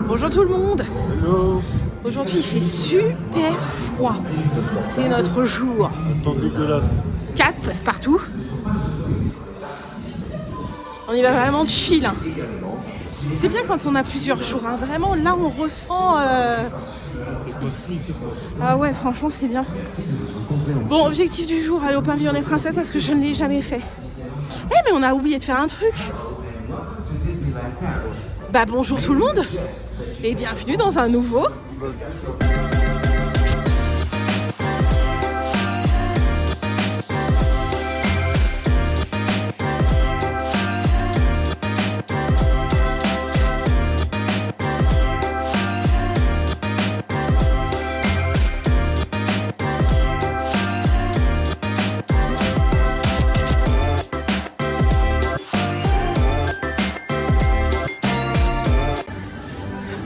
Bonjour tout le monde. Hello. Aujourd'hui il fait super froid. C'est notre jour. Temps dégueulasse. 4 passe-partout. On y va vraiment chill. Hein. C'est bien quand on a plusieurs jours. Hein. Vraiment là on ressent... Ah ouais franchement c'est bien. Bon, objectif du jour, aller au Pavillon des Princesses parce que je ne l'ai jamais fait. Eh mais on a oublié de faire un truc. Bah bonjour tout le monde et bienvenue dans un nouveau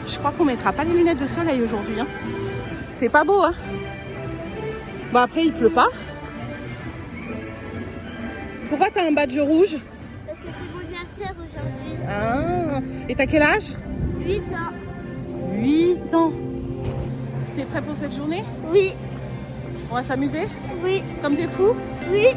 Je crois qu'on mettra pas les lunettes de soleil aujourd'hui. Hein. C'est pas beau, hein. Bon après il pleut pas. Pourquoi t'as un badge rouge? Parce que c'est mon anniversaire aujourd'hui. Ah. Et t'as quel âge? 8 ans. 8 ans. T'es prêt pour cette journée? Oui. On va s'amuser? Oui. Comme des fous? Oui.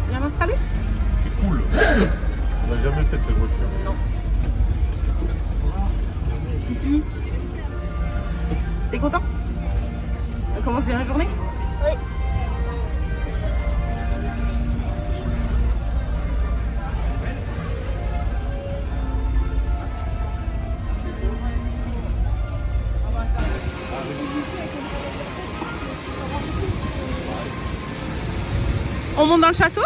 Bien installé? C'est cool. On n'a jamais fait de cette voiture. Non. Titi, t'es content? On commence bien la journée? Oui. On monte dans le château?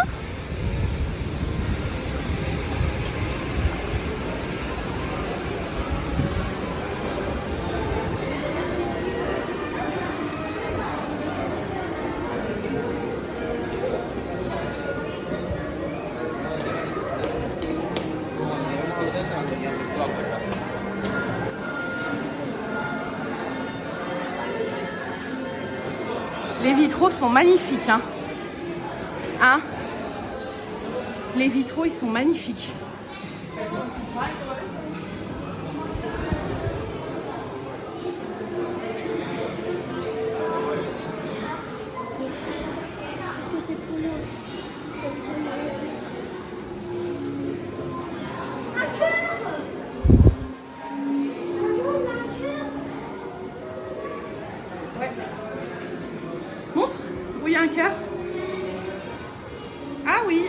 Les vitraux sont magnifiques, hein. Hein? Les vitraux, ils sont magnifiques. Parce que c'est trop long. Ouais. Montre où il y a un cœur. Ah oui.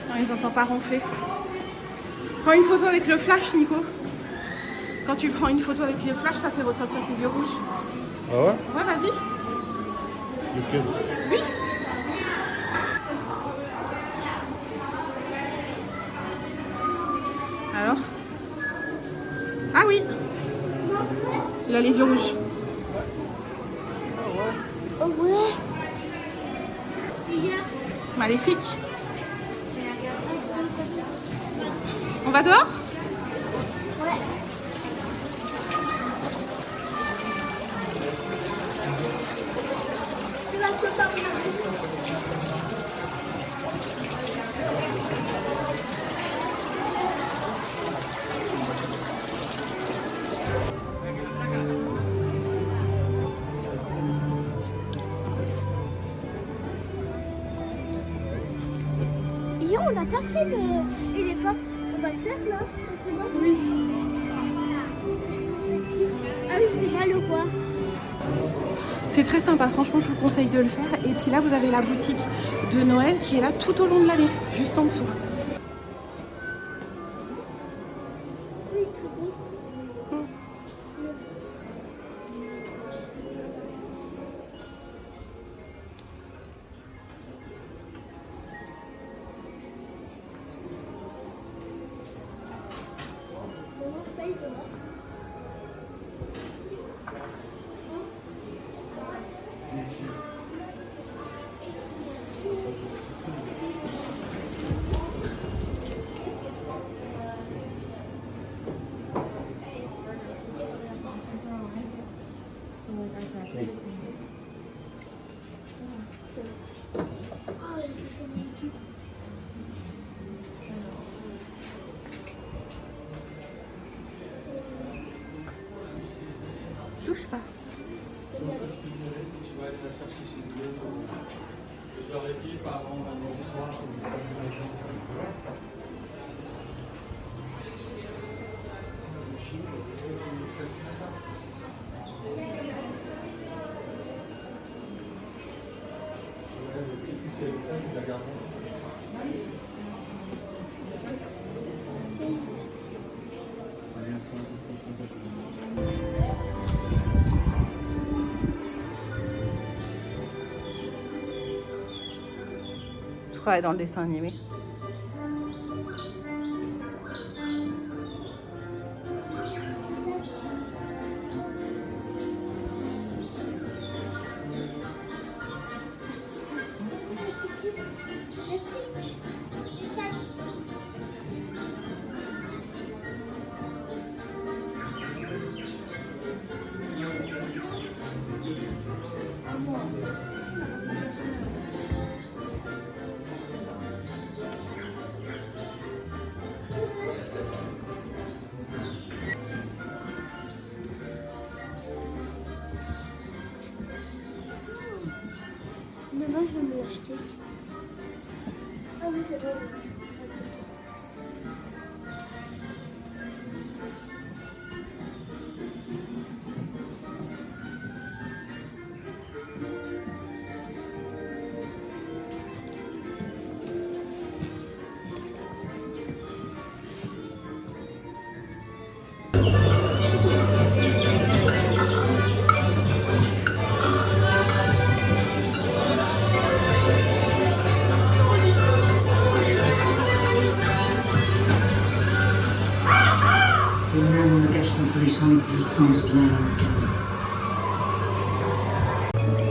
Non, ils n'entendent pas ronfler. Prends une photo avec le flash, Nico. Quand tu prends une photo avec le flash, ça fait ressortir ses yeux rouges. Ah ouais? Ouais, vas-y. Lequel? Oui. Alors? Ah oui. Il a les yeux rouges. Oh ouais. Maléfique. On va dehors? Ouais. va se parler. Hier, on n'a pas fait l'éléphant. On va le faire là, maintenant. Oui. Ah oui, c'est mal ou quoi? C'est très sympa, franchement je vous conseille de le faire. Et puis là vous avez la boutique de Noël qui est là tout au long de l'année, juste en dessous. Oui, très bon. On mange pas, il dehors. Touche pas. Je travaille dans le dessin animé. Demain, je vais me l'acheter. Ah oui, c'est bon. Ces nains ne cacheront plus son existence bien longtemps.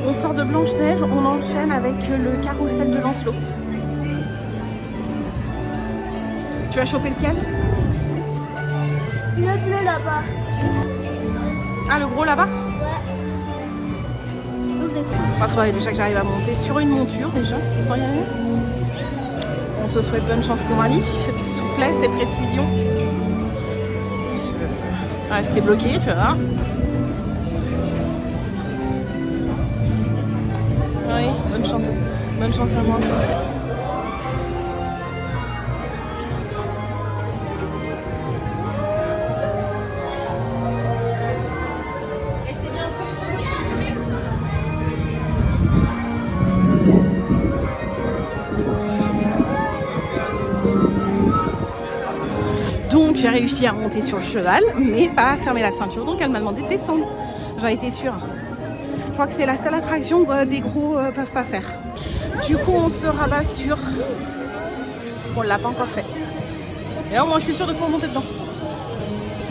On sort de Blanche-Neige, on enchaîne avec le carrousel de Lancelot. Tu vas choper lequel? Le bleu là-bas. Ah, le gros là-bas? Ouais. Il faudrait déjà que j'arrive à monter sur une monture déjà pour y aller. On se souhaite bonne chance Coralie, souplesse et précision. Restez bloqué, tu vas voir. Oui, bonne chance à moi. Donc j'ai réussi à monter sur le cheval, mais pas à fermer la ceinture, donc elle m'a demandé de descendre. J'en étais sûre. Je crois que c'est la seule attraction que des gros peuvent pas faire. Du coup on se rabat sur... Parce qu'on l'a pas encore fait. Et là moi je suis sûre de pouvoir monter dedans.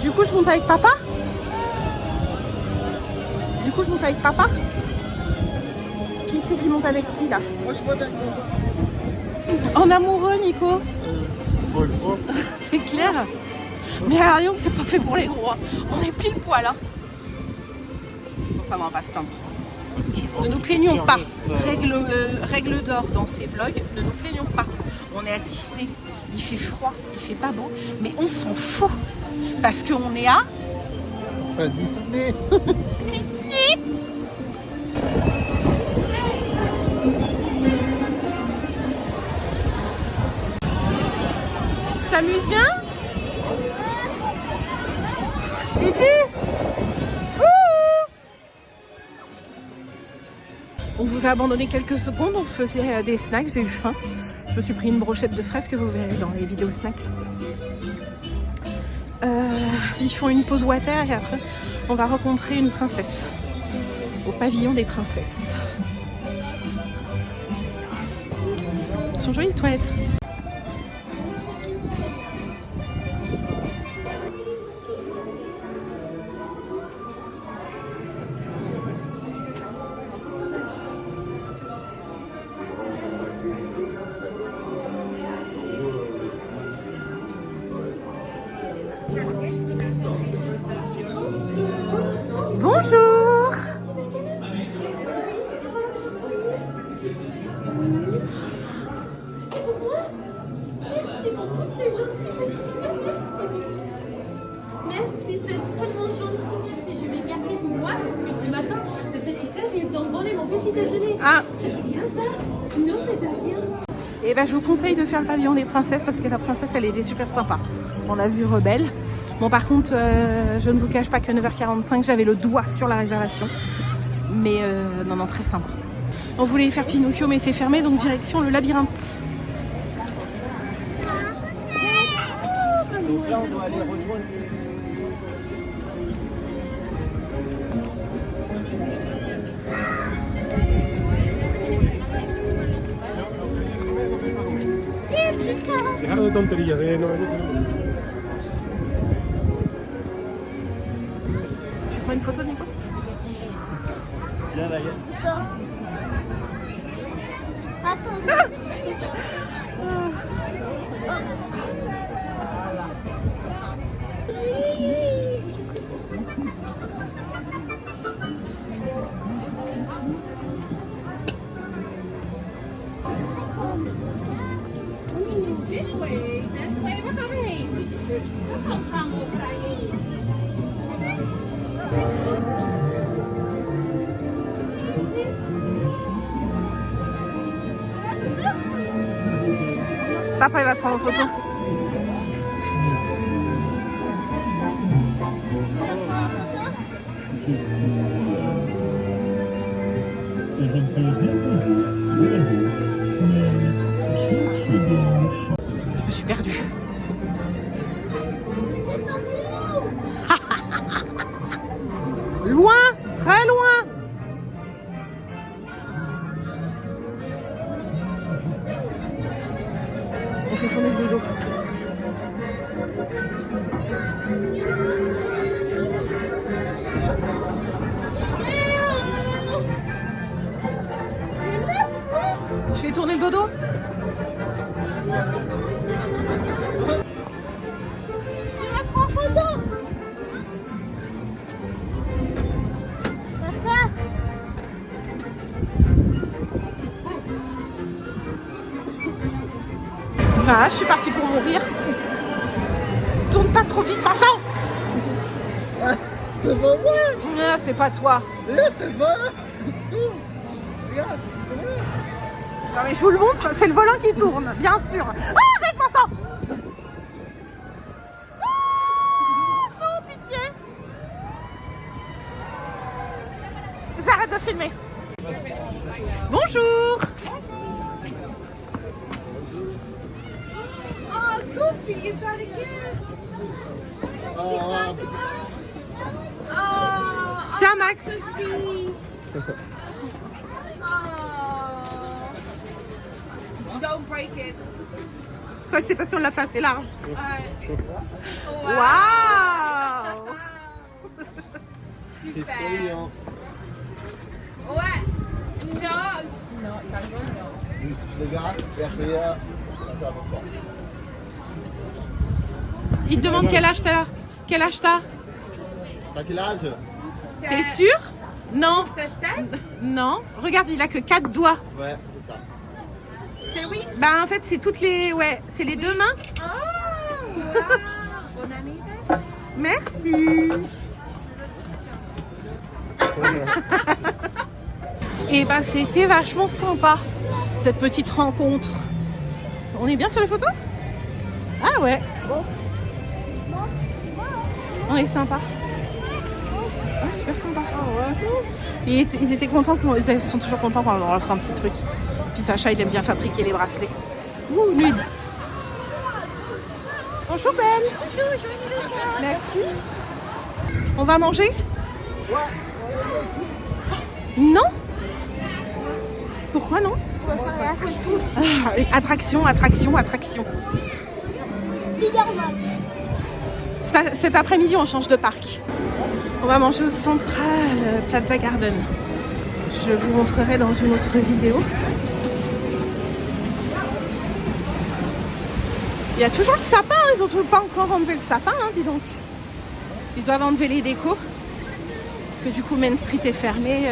Du coup je monte avec papa. Qui c'est qui monte avec qui là? Moi, je suis pas d'accord. En amoureux, Nico. Bon, une fois. C'est clair. Mais à Lyon, c'est pas fait pour les gros. Hein. On est pile poil. Hein. Bon, ça va, on va pas se plaindre. Ne nous plaignons pas. Règle d'or dans ces vlogs, ne nous plaignons pas. On est à Disney, il fait froid, il fait pas beau, mais on s'en fout. Parce qu'on est à Disney. Disney. S'amuse bien? Titi? On vous a abandonné quelques secondes, on faisait des snacks, j'ai eu faim. Je me suis pris une brochette de fraises que vous verrez dans les vidéos snacks. Ils font une pause water et après on va rencontrer une princesse au pavillon des princesses. Elles sont jolies les toilettes. Bonjour. Merci beaucoup, c'est gentil, petit bébé, merci. Merci, c'est tellement gentil, merci. Je vais garder pour moi parce que ce matin, le petit frère, ils ont volé mon petit déjeuner. Ah. C'est pas bien ça? Non, c'est pas bien. Et ben je vous conseille de faire le pavillon des princesses parce que la princesse elle était super sympa. On a vu Rebelle. Bon par contre je ne vous cache pas que 9h45 j'avais le doigt sur la réservation. Mais non très sympa. On voulait faire Pinocchio mais c'est fermé donc direction le labyrinthe. Donc là on doit aller rejoindre. Deja de tonterías, no me gusta. Tu prends une photo Nico? Ya, ya. Attends. Papa il va prendre en photo. Je me suis perdue. Loin, très loin. On fait tourner le dos. Je fais tourner le dodo. Tu la prends photo? Papa? Ah, je suis partie pour mourir. Tourne pas trop vite, Vincent. C'est pas moi. Ah, c'est pas toi. C'est le volant. Tourne. Regarde. Non mais je vous le montre, c'est le volant qui tourne, bien sûr. Ah, arrête Vincent. Ah, non, pitié. J'arrête de filmer. Bonjour. Oh, Goofy, is that again? Tiens Max. Don't break it. Je sais pas si on l'a fait assez large. Waouh. C'est brillant. Ouais. Non. Le gars, derrière, ça va pas. Il te demande quel âge t'as. Quel âge t'as? T'as quel âge? T'es sûr? Non, C'est 7? non. Regarde, il a que 4 doigts. Ouais, c'est ça. C'est 8? Bah en fait, c'est toutes les... Ouais, c'est les 2 mains. Oh, wow. Bon anniversaire. Merci. Et bah c'était vachement sympa, cette petite rencontre. On est bien sur les photos? Ah ouais. On est sympa. Ouais, super sympa. Et ils étaient contents, ils sont toujours contents quand on leur offre un petit truc. Puis Sacha, il aime bien fabriquer les bracelets. Ouh, nude. Bonjour Belle. Bonjour, merci. On va manger? Non? Pourquoi non? Attraction, attraction, attraction. Cet après-midi, on change de parc. On va manger au Central Plaza Garden. Je vous montrerai dans une autre vidéo. Il y a toujours le sapin, ils n'ont toujours pas encore enlevé le sapin, hein, dis donc. Ils doivent enlever les décos. Parce que du coup, Main Street est fermé.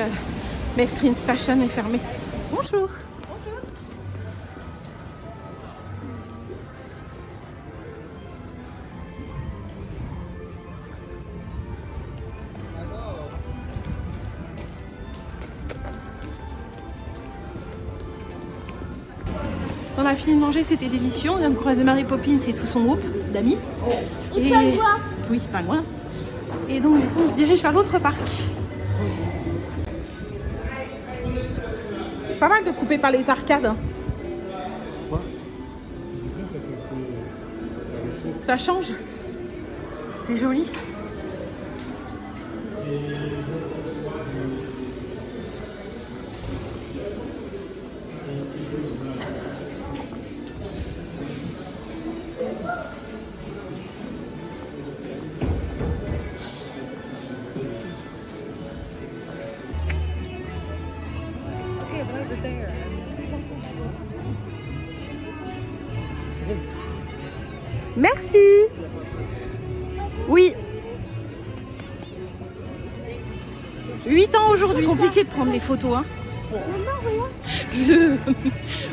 Main Street Station est fermée. Bonjour. On a fini de manger, c'était délicieux. On vient de croiser Mary Poppins et tout son groupe d'amis. Et pas loin. Oui, pas loin. Et donc du coup on se dirige vers l'autre parc. Pas mal de couper par les arcades. Hein. Ça change. C'est joli. Merci. Oui. 8 ans aujourd'hui. Compliqué de prendre les photos. Hein.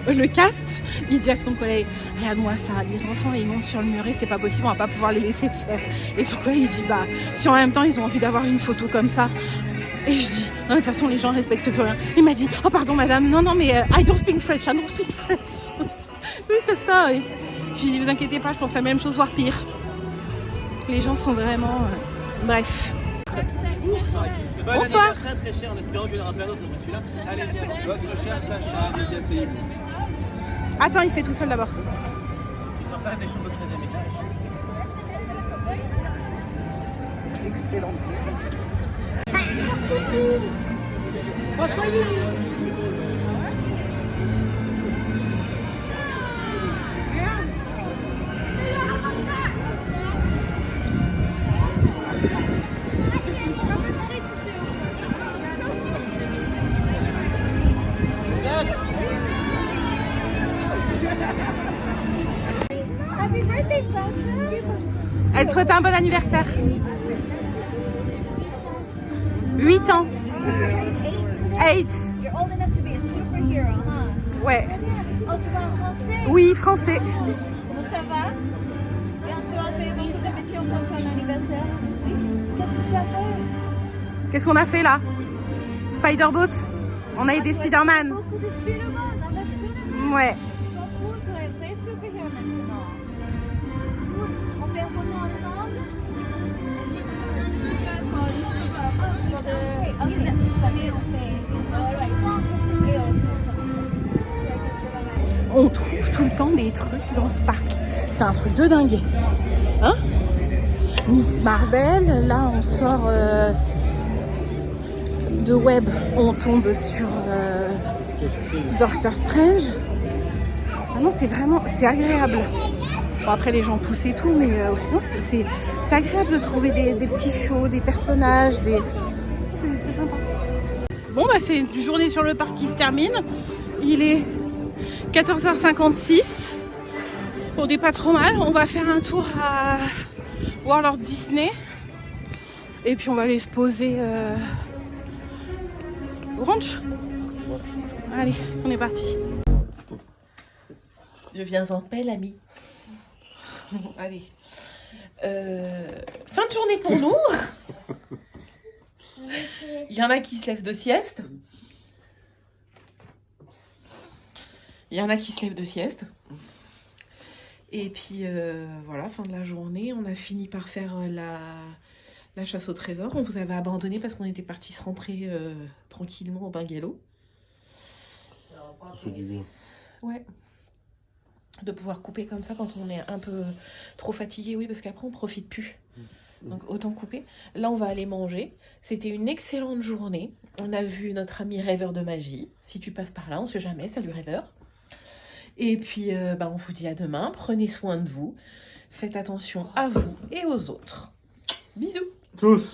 Le cast, il dit à son collègue, regarde-moi ça, les enfants ils montent sur le muret, c'est pas possible, on va pas pouvoir les laisser faire. Et son collègue il dit, bah si en même temps ils ont envie d'avoir une photo comme ça. Et je dis, non, de toute façon les gens respectent plus rien. Il m'a dit, oh pardon madame, non mais I don't speak French, I don't speak French. Oui c'est ça, oui. J'ai dit, vous inquiétez pas, je pense la même chose, voire pire. Les gens sont vraiment... Bref. Bonsoir. Très très cher en espérant qu'il y en aura plein d'autres après celui-là. Allez-y, votre cher Sacha, allez-y, asseyez-vous. Attends, il fait tout seul d'abord. Il s'en passe des choses au 13e étage. Excellent. Happy birthday, Sandra. Elle te souhaite un bon anniversaire. 8 ans. 8. You're old enough to be a superhero, huh? Ouais. Oh, tu parles français? Oui, français. Comment ça va? Bientôt on fait une émission pour ton anniversaire. Qu'est-ce que tu as fait? Qu'est-ce qu'on a fait là? Spider-Boat. On a aidé Spider-Man. Beaucoup de Spider-Man avec Spider-Man. Ouais. Ils sont cool, tu es un vrai superhéros maintenant. Cool. On fait une photo ensemble? Ok, vous savez, on fait On trouve tout le temps des trucs dans ce parc. C'est un truc de dingue. Hein? Miss Marvel, là on sort de web, on tombe sur Doctor Strange. Ah non, c'est vraiment, c'est agréable. Bon, après les gens poussent et tout, mais sinon c'est agréable de trouver des petits shows, des personnages, c'est sympa. Bon bah c'est une journée sur le parc qui se termine. Il est 14h56. On n'est pas trop mal. On va faire un tour à World of Disney. Et puis on va aller se poser Au ranch? Allez, on est parti. Je viens en paix, l'ami. Allez. Fin de journée pour nous. Il y en a qui se lèvent de sieste. Et puis voilà, fin de la journée. On a fini par faire la chasse au trésor. On vous avait abandonné parce qu'on était parti se rentrer tranquillement au bungalow. Ça fait du bien. Ouais. De pouvoir couper comme ça quand on est un peu trop fatigué. Oui, parce qu'après on profite plus. Donc autant couper. Là, on va aller manger. C'était une excellente journée. On a vu notre ami rêveur de magie. Si tu passes par là, on sait jamais. Salut rêveur. Et puis, on vous dit à demain. Prenez soin de vous. Faites attention à vous et aux autres. Bisous. Tous.